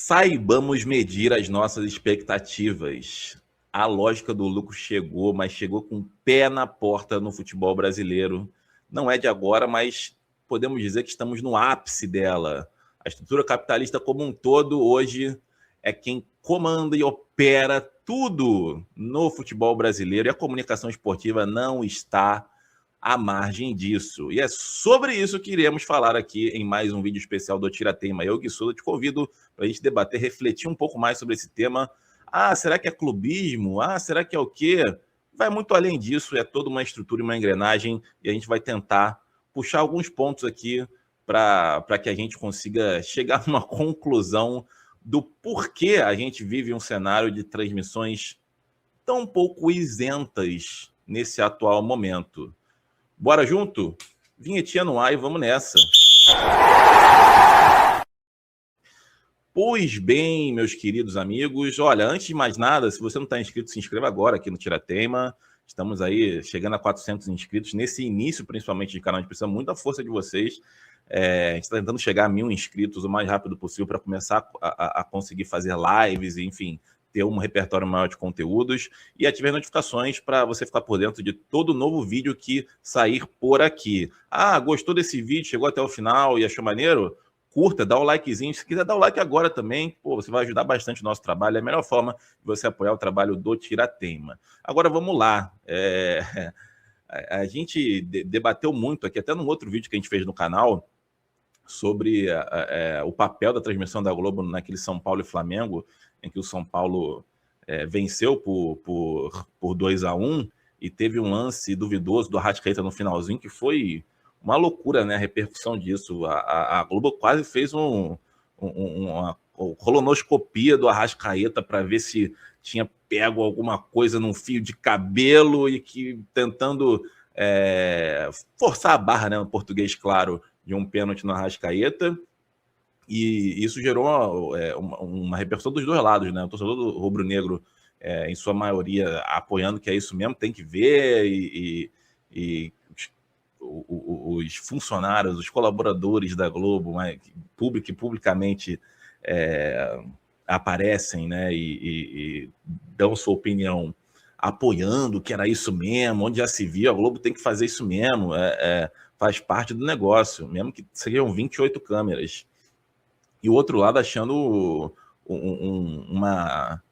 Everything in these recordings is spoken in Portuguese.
Saibamos medir as nossas expectativas. A lógica do lucro chegou, mas chegou com o pé na porta no futebol brasileiro. Não é de agora, mas podemos dizer que estamos no ápice dela. A estrutura capitalista como um todo hoje é quem comanda e opera tudo no futebol brasileiro, e a comunicação esportiva não está à margem disso. E é sobre isso que iremos falar aqui em mais um vídeo especial do Tirateima. Eu, Guissudo, te convido para a gente debater, refletir um pouco mais sobre esse tema. Ah, será que é clubismo? Ah, será que é o quê? Vai muito além disso, é toda uma estrutura e uma engrenagem, e a gente vai tentar puxar alguns pontos aqui para que a gente consiga chegar a uma conclusão do porquê a gente vive um cenário de transmissões tão pouco isentas nesse atual momento. Bora junto? Vinhetinha no ar e vamos nessa. Pois bem, meus queridos amigos, olha, antes de mais nada, se você não está inscrito, se inscreva agora aqui no Tirateima. Estamos aí chegando a 400 inscritos. Nesse início, principalmente, de canal, a gente precisa muito da força de vocês. A gente está tentando chegar a 1000 inscritos o mais rápido possível para começar a conseguir fazer lives, enfim, ter um repertório maior de conteúdos e ativar notificações para você ficar por dentro de todo novo vídeo que sair por aqui. Ah, gostou desse vídeo, chegou até o final e achou maneiro? Curta, dá o likezinho. Se quiser dar o like agora também, pô, você vai ajudar bastante o nosso trabalho. É a melhor forma de você apoiar o trabalho do Tirateima. Agora vamos lá. A gente debateu muito aqui, até num outro vídeo que a gente fez no canal, sobre o papel da transmissão da Globo naquele São Paulo e Flamengo, em que o São Paulo venceu por 2-1 e teve um lance duvidoso do Arrascaeta no finalzinho, que foi uma loucura, né, a repercussão disso. A Globo quase fez uma colonoscopia do Arrascaeta para ver se tinha pego alguma coisa num fio de cabelo e que tentando forçar a barra, né, no português, claro, de um pênalti no Arrascaeta. E isso gerou uma repercussão dos dois lados, né? O torcedor do rubro-negro, em sua maioria, apoiando que é isso mesmo, tem que ver, e os funcionários, os colaboradores da Globo, que publicamente aparecem, né, e dão sua opinião apoiando que era isso mesmo, onde já se viu, a Globo tem que fazer isso mesmo, faz parte do negócio, mesmo que sejam 28 câmeras. E o outro lado achando uma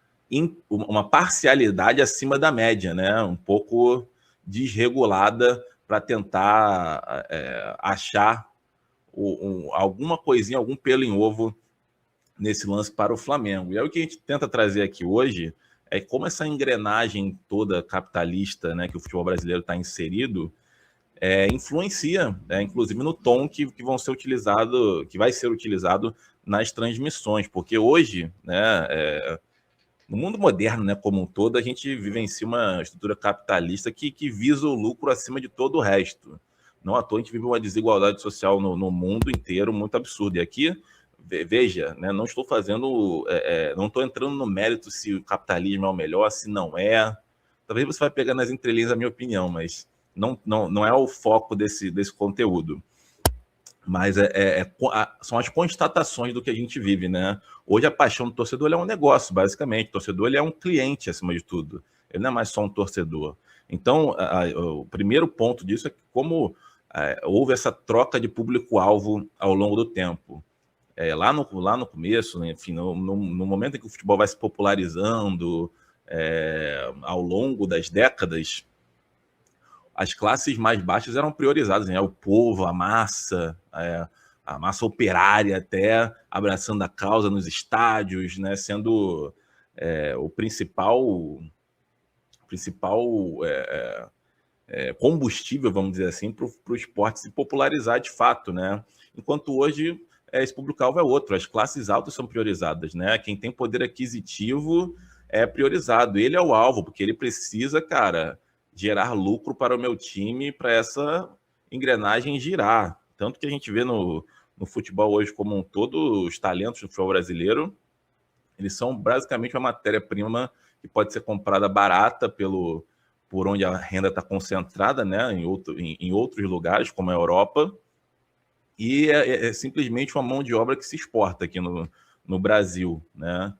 parcialidade acima da média, né? Um pouco desregulada para tentar achar alguma coisinha, algum pelo em ovo nesse lance para o Flamengo. E aí o que a gente tenta trazer aqui hoje é como essa engrenagem toda capitalista, né, que o futebol brasileiro está inserido, influencia, inclusive no tom que vai ser utilizado nas transmissões, porque hoje, né, no mundo moderno, né, como um todo, a gente vivencia uma estrutura capitalista que visa o lucro acima de todo o resto. Não à toa a gente vive uma desigualdade social no mundo inteiro muito absurda. E aqui, veja, né, não estou não estou entrando no mérito se o capitalismo é o melhor, se não é. Talvez você vai pegar nas entrelinhas a minha opinião, mas não é o foco desse conteúdo. Mas são as constatações do que a gente vive, né? Hoje a paixão do torcedor é um negócio, basicamente. O torcedor ele é um cliente, acima de tudo. Ele não é mais só um torcedor. Então, o primeiro ponto disso é que como houve essa troca de público-alvo ao longo do tempo. Lá no começo, né, enfim, no momento em que o futebol vai se popularizando ao longo das décadas, as classes mais baixas eram priorizadas, né? O povo, a massa operária até abraçando a causa nos estádios, né? Sendo o principal combustível, vamos dizer assim, para o esporte se popularizar de fato, né? Enquanto hoje esse público-alvo é outro, as classes altas são priorizadas, né? Quem tem poder aquisitivo é priorizado, ele é o alvo, porque ele precisa, cara, gerar lucro para o meu time, para essa engrenagem girar. Tanto que a gente vê no futebol hoje como um todo, os talentos do futebol brasileiro, eles são basicamente uma matéria-prima que pode ser comprada barata por onde a renda está concentrada, né, em outros lugares, como a Europa, e é simplesmente uma mão de obra que se exporta aqui no no Brasil, né?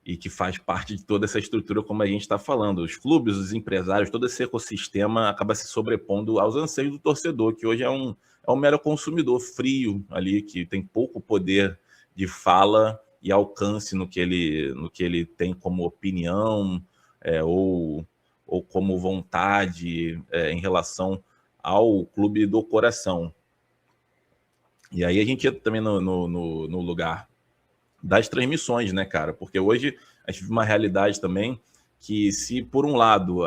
E que faz parte de toda essa estrutura, como a gente está falando. Os clubes, os empresários, todo esse ecossistema acaba se sobrepondo aos anseios do torcedor, que hoje é um mero consumidor frio ali, que tem pouco poder de fala e alcance no que ele tem como opinião ou como vontade em relação ao clube do coração. E aí a gente entra também no lugar das transmissões, né, cara? Porque hoje a gente vive uma realidade também que, se por um lado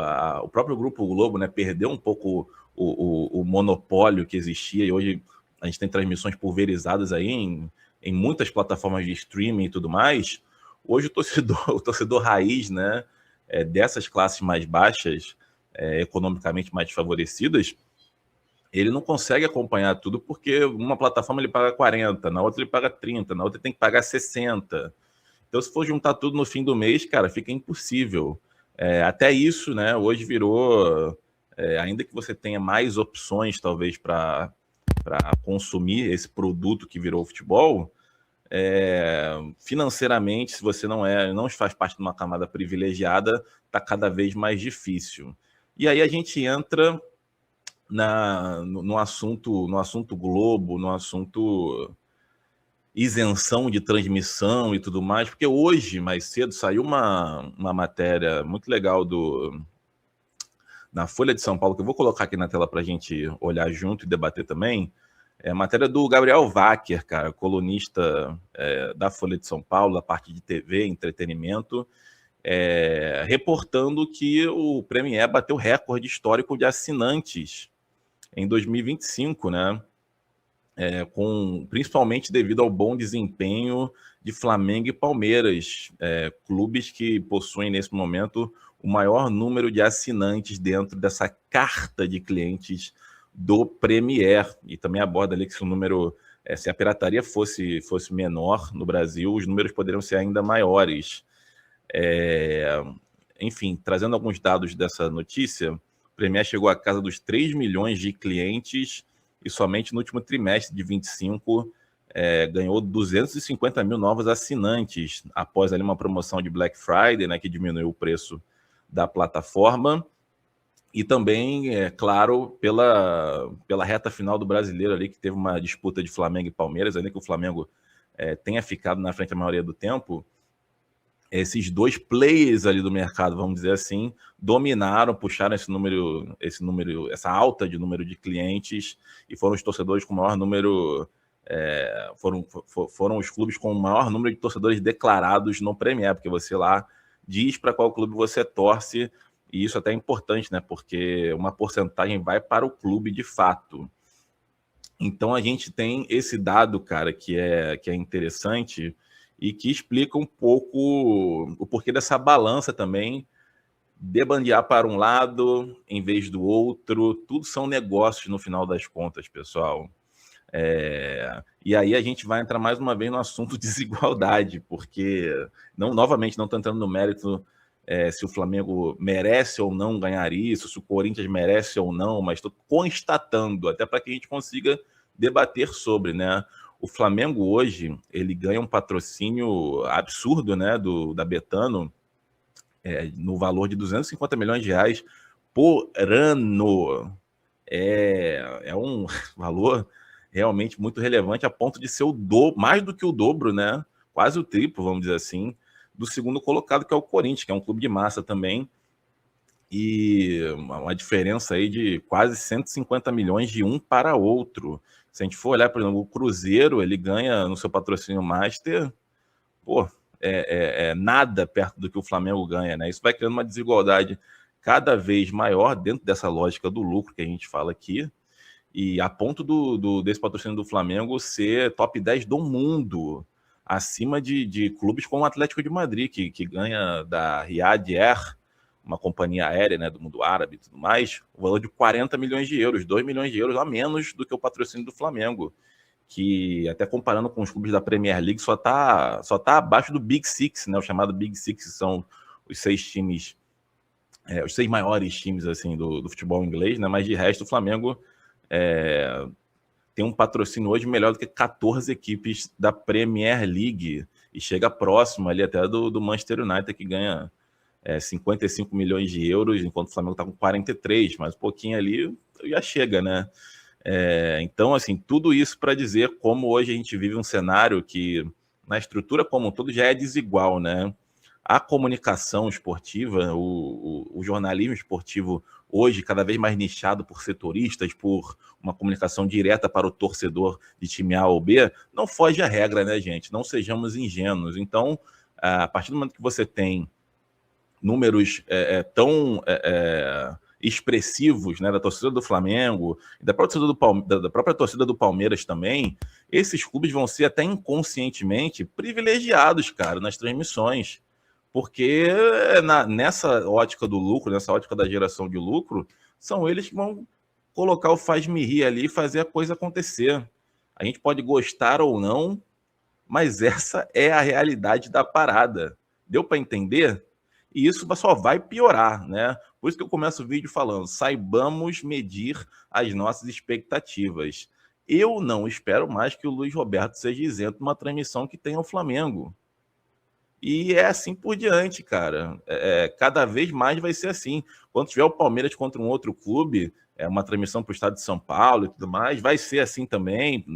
o próprio Grupo Globo, né, perdeu um pouco o monopólio que existia, e hoje a gente tem transmissões pulverizadas aí em muitas plataformas de streaming e tudo mais, hoje o torcedor raiz, né, dessas classes mais baixas, economicamente mais favorecidas, ele não consegue acompanhar tudo, porque uma plataforma ele paga 40, na outra ele paga 30, na outra ele tem que pagar 60. Então, se for juntar tudo no fim do mês, cara, fica impossível. Até isso, né, hoje virou, ainda que você tenha mais opções, talvez, para consumir esse produto que virou o futebol, financeiramente, se você não faz parte de uma camada privilegiada, está cada vez mais difícil. E aí a gente entra no assunto Globo, no assunto isenção de transmissão e tudo mais, porque hoje, mais cedo, saiu uma matéria muito legal na Folha de São Paulo, que eu vou colocar aqui na tela para a gente olhar junto e debater também. É a matéria do Gabriel Wacker, cara, colunista da Folha de São Paulo, da parte de TV, entretenimento, reportando que o Premier bateu recorde histórico de assinantes em 2025, né? Principalmente devido ao bom desempenho de Flamengo e Palmeiras, clubes que possuem nesse momento o maior número de assinantes dentro dessa carta de clientes do Premier. E também aborda ali que se o número, se a pirataria fosse menor no Brasil, os números poderiam ser ainda maiores. Enfim, trazendo alguns dados dessa notícia, o Premier chegou à casa dos 3 milhões de clientes e somente no último trimestre de 25 ganhou 250 mil novos assinantes, após ali uma promoção de Black Friday, né, que diminuiu o preço da plataforma, e também, claro, pela reta final do Brasileiro ali, que teve uma disputa de Flamengo e Palmeiras, ainda que o Flamengo tenha ficado na frente a maioria do tempo. Esses dois players ali do mercado, vamos dizer assim, dominaram, puxaram esse número, essa alta de número de clientes, e foram os torcedores com o maior número, foram os clubes com o maior número de torcedores declarados no Premier, porque você lá diz para qual clube você torce, e isso até é importante, né? Porque uma porcentagem vai para o clube de fato. Então a gente tem esse dado, cara, que é interessante e que explica um pouco o porquê dessa balança também, debandear para um lado em vez do outro. Tudo são negócios no final das contas, pessoal. E aí a gente vai entrar mais uma vez no assunto desigualdade, porque, novamente, não estou entrando no mérito se o Flamengo merece ou não ganhar isso, se o Corinthians merece ou não, mas estou constatando, até para que a gente consiga debater sobre, né? O Flamengo hoje, ele ganha um patrocínio absurdo, né, da Betano, no valor de 250 milhões de reais por ano. É um valor realmente muito relevante, a ponto de ser mais do que o dobro, né? Quase o triplo, vamos dizer assim, do segundo colocado, que é o Corinthians, que é um clube de massa também, e uma diferença aí de quase 150 milhões de um para outro. Se a gente for olhar, por exemplo, o Cruzeiro, ele ganha no seu patrocínio Master, nada perto do que o Flamengo ganha, né? Isso vai criando uma desigualdade cada vez maior dentro dessa lógica do lucro que a gente fala aqui, e a ponto desse patrocínio do Flamengo ser top 10 do mundo, acima de clubes como o Atlético de Madrid, que ganha da Riyadh Air, uma companhia aérea, né, do mundo árabe e tudo mais, o valor de 40 milhões de euros, 2 milhões de euros a menos do que o patrocínio do Flamengo, que, até comparando com os clubes da Premier League, só tá abaixo do Big Six, né, o chamado Big Six, que são os 6 times, os 6 maiores times assim, do futebol inglês, né, mas de resto o Flamengo tem um patrocínio hoje melhor do que 14 equipes da Premier League. e chega próximo ali até do Manchester United, que ganha 55 milhões de euros, enquanto o Flamengo está com 43, mas um pouquinho ali já chega, né? Então, assim, tudo isso para dizer como hoje a gente vive um cenário que, na estrutura como um todo, já é desigual, né? A comunicação esportiva, o jornalismo esportivo hoje, cada vez mais nichado por setoristas, por uma comunicação direta para o torcedor de time A ou B, não foge à regra, né, gente? Não sejamos ingênuos. Então, a partir do momento que você tem números tão expressivos, né, da torcida do Flamengo e da própria torcida do Palmeiras também, esses clubes vão ser até inconscientemente privilegiados, cara, nas transmissões. Porque nessa ótica do lucro, nessa ótica da geração de lucro, são eles que vão colocar o faz-me rir ali e fazer a coisa acontecer. A gente pode gostar ou não, mas essa é a realidade da parada. Deu para entender? E isso só vai piorar, né? Por isso que eu começo o vídeo falando, saibamos medir as nossas expectativas. Eu não espero mais que o Luiz Roberto seja isento de uma transmissão que tenha o Flamengo. E é assim por diante, cara. Cada vez mais vai ser assim. Quando tiver o Palmeiras contra um outro clube, uma transmissão para o estado de São Paulo e tudo mais, vai ser assim também,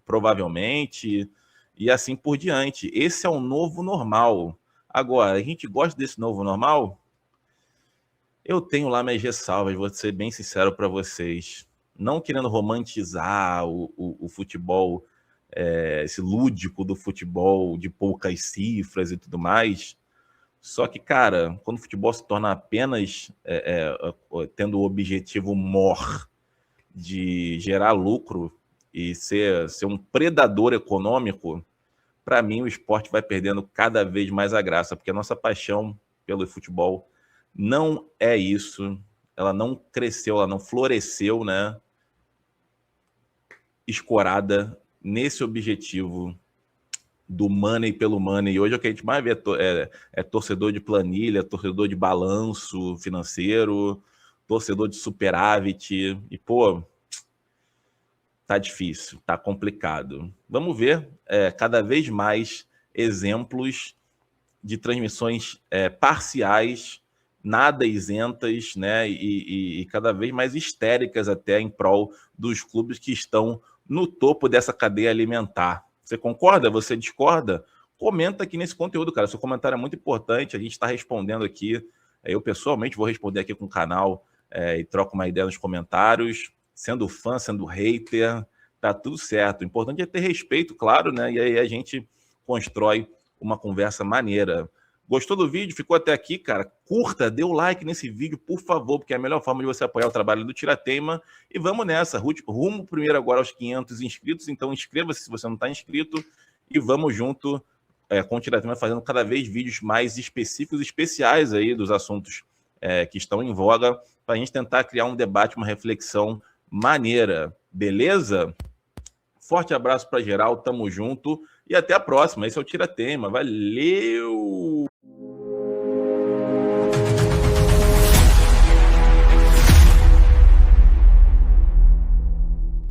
provavelmente, e assim por diante. Esse é o novo normal. Agora, a gente gosta desse novo normal? Eu tenho lá minhas ressalvas, vou ser bem sincero para vocês. Não querendo romantizar o futebol, esse lúdico do futebol de poucas cifras e tudo mais. Só que, cara, quando o futebol se torna apenas tendo o objetivo mor de gerar lucro e ser um predador econômico, para mim o esporte vai perdendo cada vez mais a graça, porque a nossa paixão pelo futebol não é isso, ela não cresceu, ela não floresceu, né? Escorada nesse objetivo do money pelo money. E hoje o que a gente mais vê é torcedor de planilha, torcedor de balanço financeiro, torcedor de superávit. E, pô, tá difícil, tá complicado. Vamos ver cada vez mais exemplos de transmissões parciais, nada isentas, né? E cada vez mais histéricas até em prol dos clubes que estão no topo dessa cadeia alimentar. Você concorda? Você discorda? Comenta aqui nesse conteúdo, cara. Seu comentário é muito importante. A gente está respondendo aqui. Eu, pessoalmente, vou responder aqui com o canal e troco uma ideia nos comentários. Sendo fã, sendo hater, tá tudo certo. O importante é ter respeito, claro, né? E aí a gente constrói uma conversa maneira. Gostou do vídeo? Ficou até aqui, cara? Curta, dê o like nesse vídeo, por favor, porque é a melhor forma de você apoiar o trabalho do Tirateima. E vamos nessa, rumo primeiro agora aos 500 inscritos, então inscreva-se se você não está inscrito e vamos junto com o Tirateima fazendo cada vez vídeos mais específicos e especiais aí dos assuntos que estão em voga, para a gente tentar criar um debate, uma reflexão maneira, beleza? Forte abraço para geral, tamo junto e até a próxima. Esse é o Tirateima, valeu!